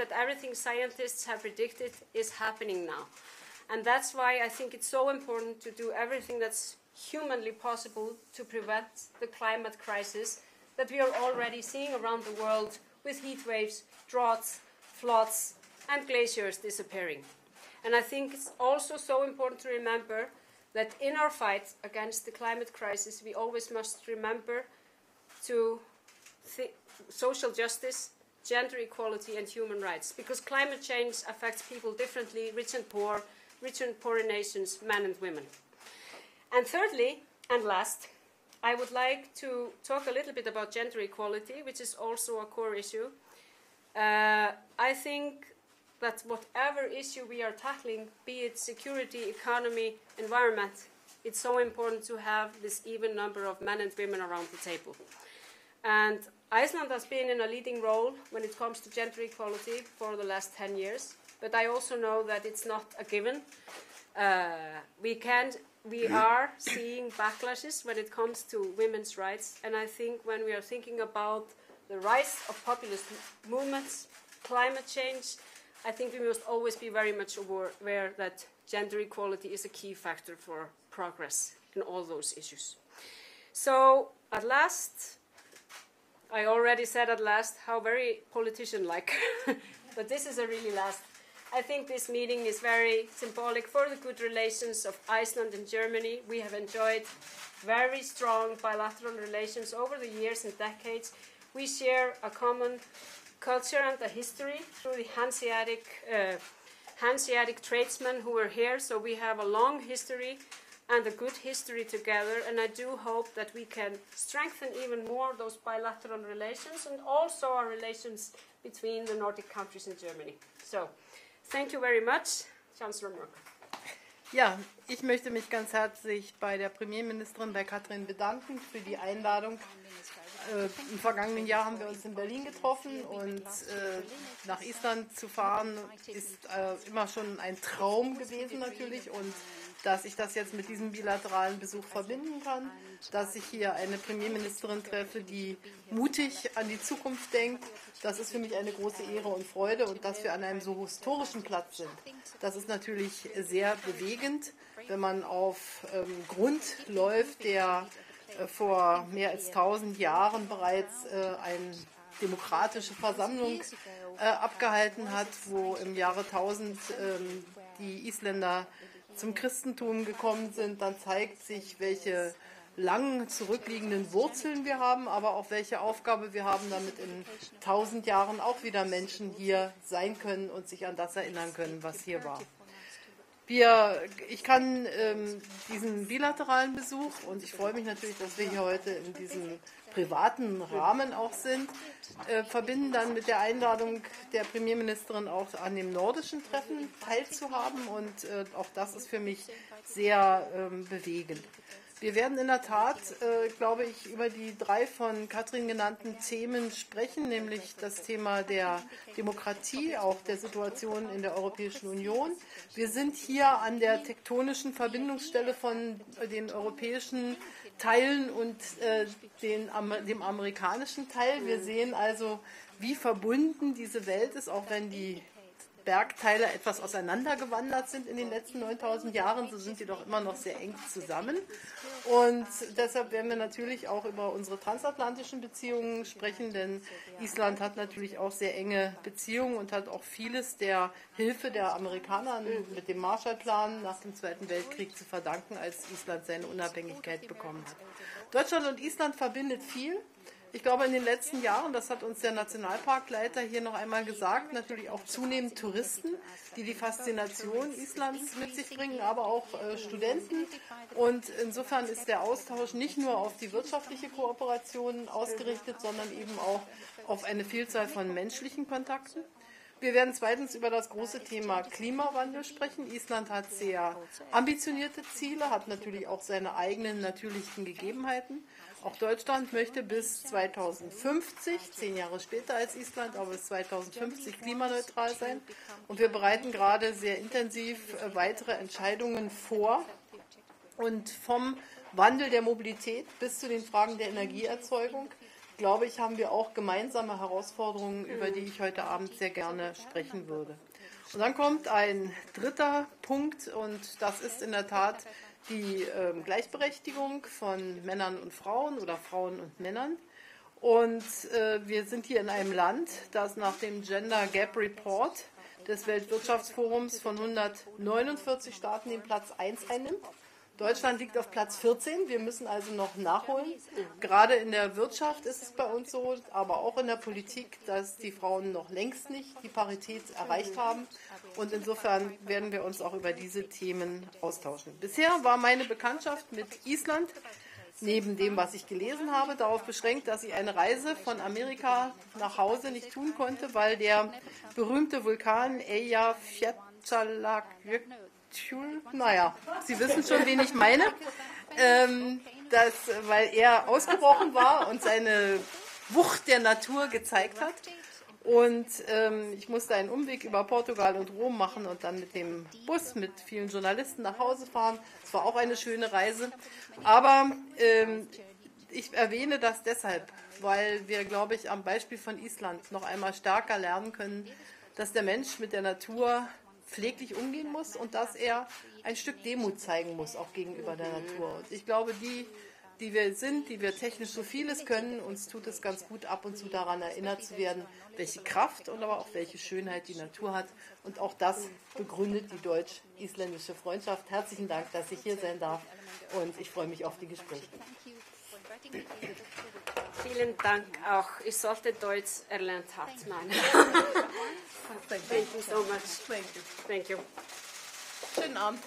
that everything scientists have predicted is happening now. And that's why I think it's so important to do everything that's humanly possible to prevent the climate crisis that we are already seeing around the world with heat waves, droughts, floods, and glaciers disappearing. And I think it's also so important to remember that in our fight against the climate crisis, we always must remember to social justice, gender equality, and human rights, because climate change affects people differently, rich and poor nations, men and women. And thirdly, and last, I would like to talk a little bit about gender equality, which is also a core issue. I think that whatever issue we are tackling, be it security, economy, environment, it's so important to have this even number of men and women around the table. And Iceland has been in a leading role when it comes to gender equality for the last 10 years, but I also know that it's not a given. We are seeing backlashes when it comes to women's rights, and I think when we are thinking about the rise of populist movements, climate change, I think we must always be very much aware that gender equality is a key factor for progress in all those issues. So, at last, I already said at last how very politician-like, but this is a really last. I think this meeting is very symbolic for the good relations of Iceland and Germany. We have enjoyed very strong bilateral relations over the years and decades. We share a common culture and a history through the Hanseatic tradesmen who were here, so we have a long history and a good history together, and I do hope that we can strengthen even more those bilateral relations and also our relations between the Nordic countries and Germany. So, thank you very much, Chancellor Merkel. Ja, ich möchte mich ganz herzlich bei der Premierministerin, bei Katrin, bedanken für die Einladung. Im vergangenen Jahr haben wir uns in Berlin getroffen und nach Island zu fahren ist immer schon ein Traum gewesen natürlich, und dass ich das jetzt mit diesem bilateralen Besuch verbinden kann, dass ich hier eine Premierministerin treffe, die mutig an die Zukunft denkt, das ist für mich eine große Ehre und Freude, und dass wir an einem so historischen Platz sind. Das ist natürlich sehr bewegend, wenn man auf Grund läuft, der vor mehr als 1000 Jahren bereits eine demokratische Versammlung abgehalten hat, wo im Jahre 1000 die Isländer zum Christentum gekommen sind. Dann zeigt sich, welche langen zurückliegenden Wurzeln wir haben, aber auch welche Aufgabe wir haben, damit in 1000 Jahren auch wieder Menschen hier sein können und sich an das erinnern können, was hier war. Ich kann diesen bilateralen Besuch, und ich freue mich natürlich, dass wir hier heute in diesem privaten Rahmen auch sind, verbinden dann mit der Einladung der Premierministerin auch an dem nordischen Treffen teilzuhaben, und auch das ist für mich sehr bewegend. Wir werden in der Tat, glaube ich, über die 3 von Katrin genannten Themen sprechen, nämlich das Thema der Demokratie, auch der Situation in der Europäischen Union. Wir sind hier an der tektonischen Verbindungsstelle von den europäischen Teilen und dem amerikanischen Teil. Wir sehen also, wie verbunden diese Welt ist, auch wenn die Bergteile etwas auseinandergewandert sind in den letzten 9000 Jahren, so sind sie doch immer noch sehr eng zusammen. Und deshalb werden wir natürlich auch über unsere transatlantischen Beziehungen sprechen, denn Island hat natürlich auch sehr enge Beziehungen und hat auch vieles der Hilfe der Amerikaner mit dem Marshallplan nach dem Zweiten Weltkrieg zu verdanken, als Island seine Unabhängigkeit bekommen hat. Deutschland und Island verbindet viel. Ich glaube, in den letzten Jahren, das hat uns der Nationalparkleiter hier noch einmal gesagt, natürlich auch zunehmend Touristen, die die Faszination Islands mit sich bringen, aber auch Studenten. Und insofern ist der Austausch nicht nur auf die wirtschaftliche Kooperation ausgerichtet, sondern eben auch auf eine Vielzahl von menschlichen Kontakten. Wir werden zweitens über das große Thema Klimawandel sprechen. Island hat sehr ambitionierte Ziele, hat natürlich auch seine eigenen natürlichen Gegebenheiten. Auch Deutschland möchte bis 2050, 10 Jahre später als Island, aber bis 2050 klimaneutral sein. Und wir bereiten gerade sehr intensiv weitere Entscheidungen vor. Und vom Wandel der Mobilität bis zu den Fragen der Energieerzeugung glaube ich, haben wir auch gemeinsame Herausforderungen, über die ich heute Abend sehr gerne sprechen würde. Und dann kommt ein dritter Punkt, und das ist in der Tat die Gleichberechtigung von Männern und Frauen oder Frauen und Männern. Und wir sind hier in einem Land, das nach dem Gender Gap Report des Weltwirtschaftsforums von 149 Staaten den Platz 1 einnimmt. Deutschland liegt auf Platz 14. Wir müssen also noch nachholen. Gerade in der Wirtschaft ist es bei uns so, aber auch in der Politik, dass die Frauen noch längst nicht die Parität erreicht haben. Und insofern werden wir uns auch über diese Themen austauschen. Bisher war meine Bekanntschaft mit Island, neben dem, was ich gelesen habe, darauf beschränkt, dass ich eine Reise von Amerika nach Hause nicht tun konnte, weil der berühmte Vulkan Eyjafjallajökull, naja, Sie wissen schon, wen ich meine, weil er ausgebrochen war und seine Wucht der Natur gezeigt hat. Und ich musste einen Umweg über Portugal und Rom machen und dann mit dem Bus mit vielen Journalisten nach Hause fahren. Es war auch eine schöne Reise. Aber ich erwähne das deshalb, weil wir, glaube ich, am Beispiel von Island noch einmal stärker lernen können, dass der Mensch mit der Natur pfleglich umgehen muss und dass er ein Stück Demut zeigen muss, auch gegenüber der Natur. Und ich glaube, die wir sind, die wir technisch so vieles können, uns tut es ganz gut, ab und zu daran erinnert zu werden, welche Kraft und aber auch welche Schönheit die Natur hat. Und auch das begründet die deutsch-isländische Freundschaft. Herzlichen Dank, dass ich hier sein darf, und ich freue mich auf die Gespräche. Vielen Dank auch. Ich sollte Deutsch erlernt haben. Nein. Thank you so much. Thank you. Thank you. Schönen Abend.